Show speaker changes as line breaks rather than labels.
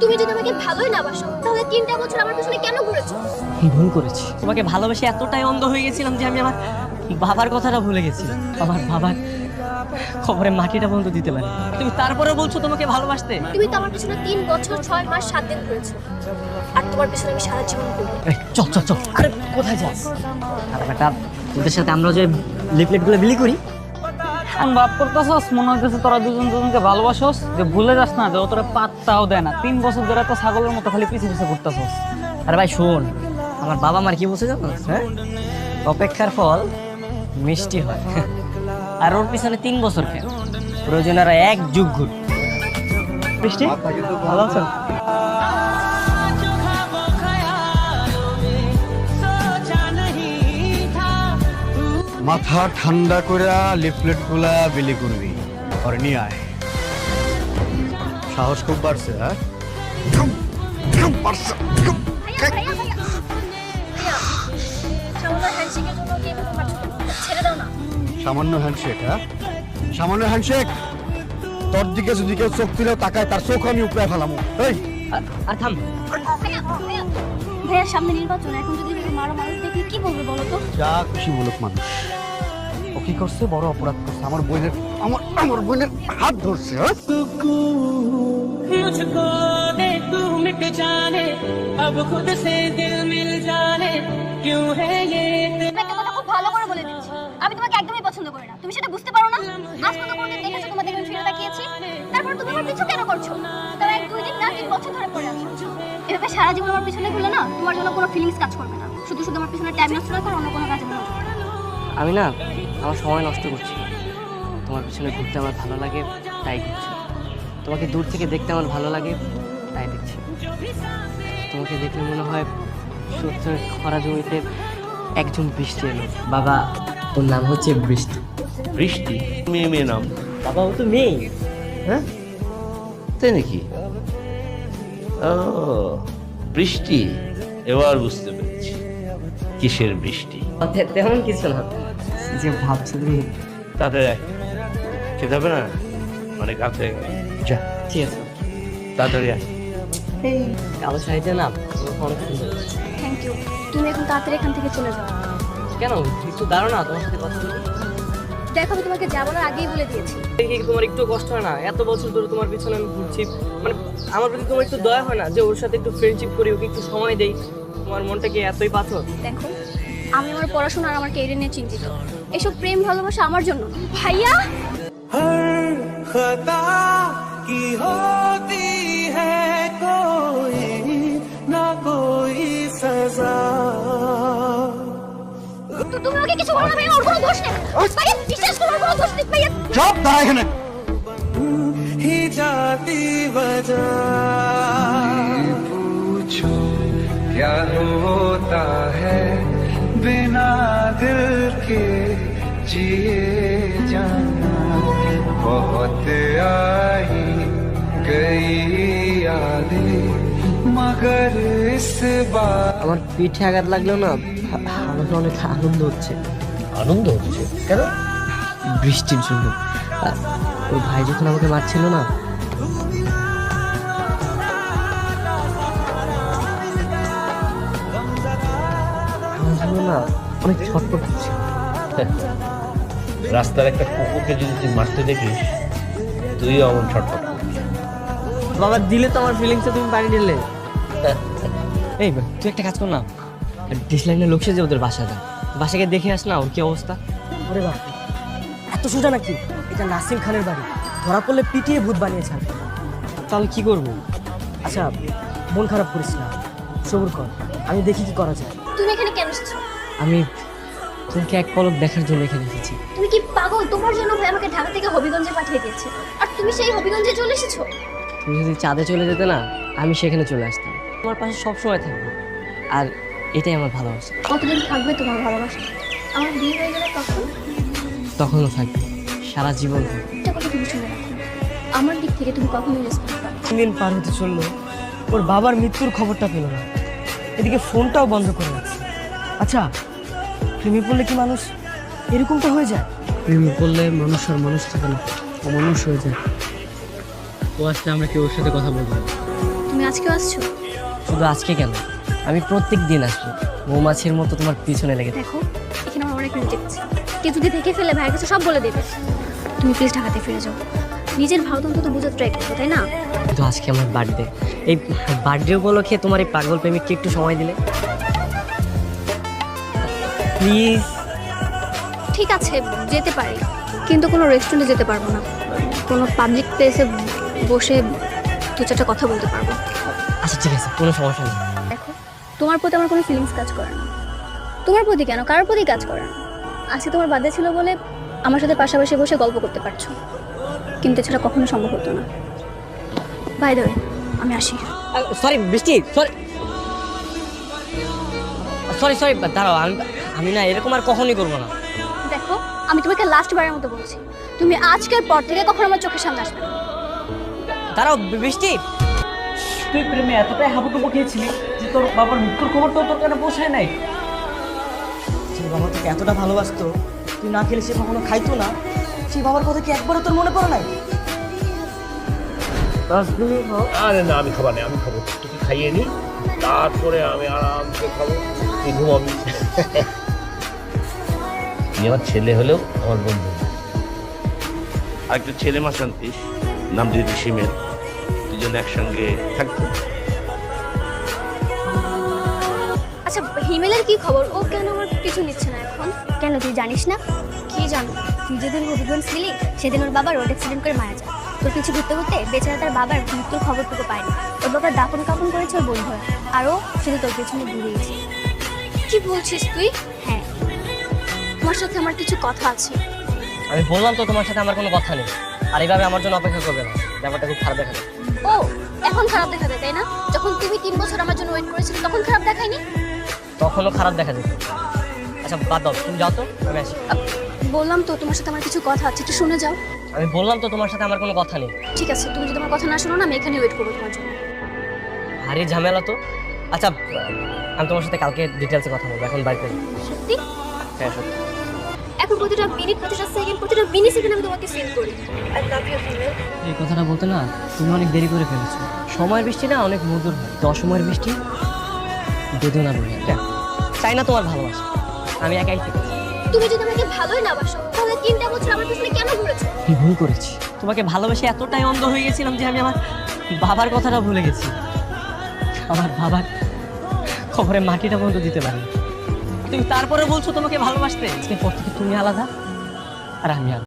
তুমি যদি আমাকে ভালোই না বাসো তাহলে 3টা বছর আমার পিছনে কেন ঘুরেছো?
ভুল করেছি, তোমাকে ভালোবেসে এতটাই অন্ধ হয়ে গেছিলাম যে আমি আমার বাবার কথাটা ভুলে গেছিলাম। আমার বাবার খবরে মাটিটা বন্ধ দিতে পারি। তুমি তারপরে বলছো তোমাকে ভালোবাসতে।
তুমি তো আমার পিছনে 3 বছর 6 মাস 7 দিন ঘুরেছো, আর তোমার পিছনে আমি সারা জীবন ঘুরবো।
চল চল চল। আরে কোথায় যাস? আরে বেটা, তোদের সাথে আমরা যে লিফলেটগুলো বিলি করি,
আমি ভাব করতেছস মনে হইতেছে তোরা দুজন দুজনকে ভালোবাসোস, যে ভুলে যাস না যে ও তোরা পাত্তাও দেয় না। 3 বছর ধরে তো ছাগলের মতো খালি পিছে পিছে ঘুরতেছস।
আরে ভাই শোন, আমার বাবা মার কি বলছে জানো? হ্যাঁ, অপেক্ষার ফল মিষ্টি হয়। আর ওর পিছনে 3 বছর কেন, প্রয়োজন আর 1 যুগ ঘুর। মিষ্টি ভালো আছো?
মাথা ঠান্ডা করে লিফলেট গুলা বিলি করবি, আর নিয়ে আয়। সাহস খুব বাড়ছে। হ্যাঁ,
ভাইয়া ভাইয়া ভাইয়া ভাইয়া, সামান্য হ্যান্ডশেকের জন্য কি এভাবে মারছো? ছেড়ে দাও না।
সামান্য হ্যান্ডশেক? হ্যাঁ, সামান্য হ্যান্ডশেক? তোর দিকে যদি কেউ চোখ তুলেও তাকায়, তার চোখ আমি উপরে ফেলামো। এই,
আর থাম।
ভাইয়া ভাইয়া ভাইয়া, সামনে নির্বাচন, এখন যদি এভাবে মারো মানুষ দেখলে কি বলবে বলো তো?
যা খুশি বলুক মানুষ, ও কি করছে? বড় অপরাধ করছে। আমার বোনের হাত ধরছে। হ্যাঁ,
मुझको दे तू मिट जाने अब खुद से दिल मिल जाने क्यों है ये
আমি একটা কথা খুব ভালো করে বলে দিচ্ছি, আমি তোমাকে একদমই পছন্দ করি না। তুমি সেটা বুঝতে পারো না? আজ পর্যন্ত কোনোদিন দেখেছো তোমার দিকে আমি ফিরে তাকিয়েছি? তারপর তুমি আমার পিছু কেন করছো? তাও 1-2 দিন না 3 বছর ধরে পড়ে আছো। এভাবে সারা জীবন আমার পিছনে ঘুরলে না তোমার জন্য কোনো ফিলিংস কাজ করবে না। শুধু শুধু আমার পিছনে টাইম নষ্ট না করে অন্য কোনো কাজে মনোযোগ দাও।
আমি না আমার সময় নষ্ট করছি না। তোমার পিছনে ঘুরতে আমার ভালো লাগে, তাই ঘুরছি। তোমাকে দূর থেকে দেখতে আমার ভালো লাগে, তাই দেখছি। তোমাকে দেখলে মনে হয় সত্যের খরা জমিতে একজন বৃষ্টি এলো। বাবা, ওর নাম হচ্ছে বৃষ্টি।
বৃষ্টি? মেয়ে নাম?
বাবা, ও তো মেয়ে।
হ্যাঁ, তাই নাকি? ও বৃষ্টি, এবার বুঝতে পেরেছি কিসের বৃষ্টি।
তেমন কিছু না, যে ভাবছি তুমি।
তাতে খেতে হবে না, অনেক রাত হয়ে গেল। যা,
ঠিক আছে।
তাড়াতাড়ি আয়।
এই কালো শাড়িটা না অনেক সুন্দর।
Thank you. তুমি এখন তাড়াতাড়ি এখান থেকে চলে যাও।
কেন? একটু দাঁড়ো না, তোমার সাথে কথা বলি।
দেখো, আমি তোমাকে যা বলার আগেই বলে দিয়েছি।
দেখি তোমার একটু কষ্ট হয় না? এত বছর ধরে তোমার পিছনে আমি ঘুরছি, মানে আমার প্রতি তোমার একটু দয়া হয় না যে ওর সাথে একটু ফ্রেন্ডশিপ করি, ওকে একটু সময় দেই? তোমার মনটা কি এতই পাথর?
দেখো, আমি আমার পড়াশোনা আর আমার ক্যারিয়ার নিয়ে চিন্তিত। এসব প্রেম ভালোবাসা আমার জন্য না। ভাইয়া,
हर खता की होती है कोई ना कोई सजा
তুমি ওকে কিছু বলো না ভাইয়া, ওর কোনো দোষ নেই। ভাইয়া, বিশ্বাস করো, ওর কোনো দোষ নেই ভাইয়া।
সব দাঁড়া এখানে।
ही जाती वजह पूछो क्या होता है बिना दिल के जिए जाना बहुत आई गई यादें मगर इस बार
আমার পিঠে আঘাত লাগলেও না আমার অনেক আনন্দ হচ্ছে।
আনন্দ হচ্ছে কেন?
বৃষ্টির জন্য। ওর ভাই যখন আমাকে মারছিল না, আমার জন্য না অনেক ছটফট করছে।
রাস্তার একটা কুকুরকে যদি তুই মারতে দেখিস, তুইও এমন ছটফট করবি।
বাবা, দিলে তো আমার ফিলিংসে তুমি পানি দিলে। এই তুই একটা কাজ কর না, ডিসলাইনের লোক সেজে ওদের বাসা যা, বাসাকে দেখে আস না ওর কি অবস্থা। ওরে বাপ, এত সোজা নাকি? এটা নাসিম খানের বাড়ি, ধরা পড়লে পিটিয়ে ভূত বানিয়েছে। তাহলে কি করবো? আচ্ছা, মন খারাপ করিস না, সবুর কর, আমি দেখি কি করা যায়।
তুমি এখানে কেন এসেছো?
আমি তোমাকে এক পলক দেখার জন্য এখানে এসেছি।
তুমি কি পাগল? তোমার জন্য ভাই আমাকে ঢাকা থেকে হবিগঞ্জে পাঠিয়ে দিয়েছে, আর তুমি সেই হবিগঞ্জে চলে এসেছো?
তুমি যদি চাঁদে চলে যেতে না, আমি সেখানে চলে আসতাম, তোমার পাশে সবসময় থাকবো। আর এটাই আমার ভালোবাসা।
কতদিন থাকবে তোমার ভালোবাসা? আমার বিয়ে হয়ে গেলে তখন?
তখনও থাকবে, সারা জীবন থাকবে।
একটা কথা তুমি শুনে রাখো, আমার দিক থেকে তুমি কখনোই রেসপেক্ট পাবে না।
3 দিন পার হতে চললো, ওর বাবার মৃত্যুর খবরটা পেল না, এদিকে ফোনটাও বন্ধ করে রাখছে। আচ্ছা, প্রেমে পড়লে কি মানুষ এরকমটা হয়ে যায়? প্রেমে পড়লে মানুষ আর মানুষ থাকে না, অমানুষ হয়ে যায়। ও আসলে আমরা কেউ ওর সাথে কথা বলবো না।
তুমি আজকেও আসছো?
শুধু আজকে কেন, আমি প্রত্যেক দিন আসবো মৌমাছির মতো তোমার পিছনে লেগে থাকবো।
দেখো এখানে আমার অনেক রিলেটিভ আছে, কেউ যদি দেখে ফেলে ভাইয়ের কাছে সব বলে দেবে। তুমি প্লিজ ঢাকাতে ফিরে যাও, নিজের ভাবতন্ত্র তো বুঝে ট্রাই করো, তাই না?
কিন্তু আজকে আমার বার্থডে, এই বার্থডে উপলক্ষে তোমার এই পাগল প্রেমিককে একটু সময় দিলে প্লিজ।
ঠিক আছে যেতে পারি, কিন্তু কোনো রেস্টুরেন্টে যেতে পারবো না, কোনো পাবলিক প্লেসে বসে দু চারটা কথা বলতে পারবো।
আচ্ছা ঠিক আছে, কোনো সমস্যা নেই।
দেখো তোমার প্রতি আমার কোনো ফিলিংস কাজ করে না, তোমার প্রতি কেন, কারোর প্রতি কাজ করে না। আজকে তোমার বার্থডে ছিল বলে আমার সাথে পাশাপাশি বসে গল্প করতে পারছো, কিন্তু এছাড়া কখনো সম্ভব হতো না। বাই দ্য ওয়ে, আমি আসি।
সরি বৃষ্টি, সরি সরি সরি, দাঁড়াও, আমি না এরকম আর কখনই করবো না।
দেখো আমি তোমাকে লাস্ট বারের মতো বলছি, তুমি আজকের পর থেকে কখনো আমার চোখের সামনে আসবে না।
দাঁড়াও বৃষ্টি,
তুই প্রেমে এতটাই হাবুডুবু খেয়েছিলি যে তোর বাবার মৃত্যুর খবর তো তোর কানে পৌঁছায় নাই।
যে বাবা তোকে এতটা ভালোবাসতো, তুই না খেলে সে কখনো খাইতো না, সেই বাবার কথা কি একবারও তোর মনে পড়ে নাই?
আরে না, আমি খাবার নেই, আমি খাবো, তোকে খাইয়ে নি, তারপরে আমি আরামসে খাবো, তুই ঘুমাবি। তুই আমার ছেলে হলেও আমার বন্ধু। আরেকটা ছেলে মা শান্তি, নাম দিদি সিমের, দুজন একসঙ্গে থাকতো।
আচ্ছা হিমেলের কি খবর? ও কেন আমার কিছু নিচ্ছে না এখন? কেন তুই জানিস না? কি জানো? তুই যেদিন হবিগঞ্জ ছিলি সেদিন ওর বাবা রোড অ্যাক্সিডেন্ট করে মারা যায়। তোর কিছু ঘুরতে ঘুরতে বেচারা তার বাবার মৃত্যুর খবরটুকু পায়নি। ওর বাবা দাপন কাপন করেছে ওর বন্ধুরা, আরও শুধু তোর পেছনে ঘুরিয়েছে। কি বলছিস তুই? হ্যাঁ, তোমার সাথে আমার কিছু কথা আছে।
আমি বললাম তো তোমার সাথে আমার কোনো কথা নেই, আর এইভাবে আমার জন্য অপেক্ষা করবে না, ব্যাপারটা খুব খারাপ দেখাবে।
ও এখন খারাপ দেখাবে তাই না? যখন তুমি 3 বছর আমার জন্য ওয়েট করেছিলে তখন খারাপ দেখায়নি?
তখনও খারাপ দেখা যেত। আচ্ছা বাদ দাও, তুমি যাও তো, আমি আসি।
বললাম তো তোমার সাথে আমার কিছু কথা আছে, একটু শুনে যাও।
আমি বললাম তো তোমার সাথে আমার কোনো কথা নেই।
ঠিক আছে, তুমি যদি আমার কথা না শোনো না, আমি এখানে ওয়েট করবো তোমার জন্য।
ভারী ঝামেলা তো। আচ্ছা আমি তোমার সাথে কালকে ডিটেলসে কথা বলবো, এখন বাড়িতে যাই।
সত্যি?
হ্যাঁ সত্যি।
এখন প্রতিটা মিনিট, প্রতিটা সেকেন্ড, প্রতিটা মিনি সেকেন্ড আমি তোমাকে ফিল করি। I love you female.
এই কথাটা বলতে না তুমি অনেক দেরি করে ফেলেছো। সময়ের বৃষ্টি না অনেক মধুর হয়, অসময়ের বৃষ্টি বেদনা বলে। চাই না তোমার ভালোবাসা, আমি একাই থেকে।
তুমি যদি আমাকে ভালোই না বাসো তাহলে 3টা বছর আমার পিছনে কেন ঘুরেছো?
কি ভুল করেছি? তোমাকে ভালোবেসে এতটাই অন্ধ হয়ে গেছিলাম যে আমি আমার বাবার কথাটা ভুলে গেছি। আমার বাবার খবরে মাটিটা পর্যন্ত দিতে পারি। তুমি তারপরে বলছো তোমাকে ভালোবাসতে। আজকে পর থেকে তুমি আলাদা আর আমি আলাদা।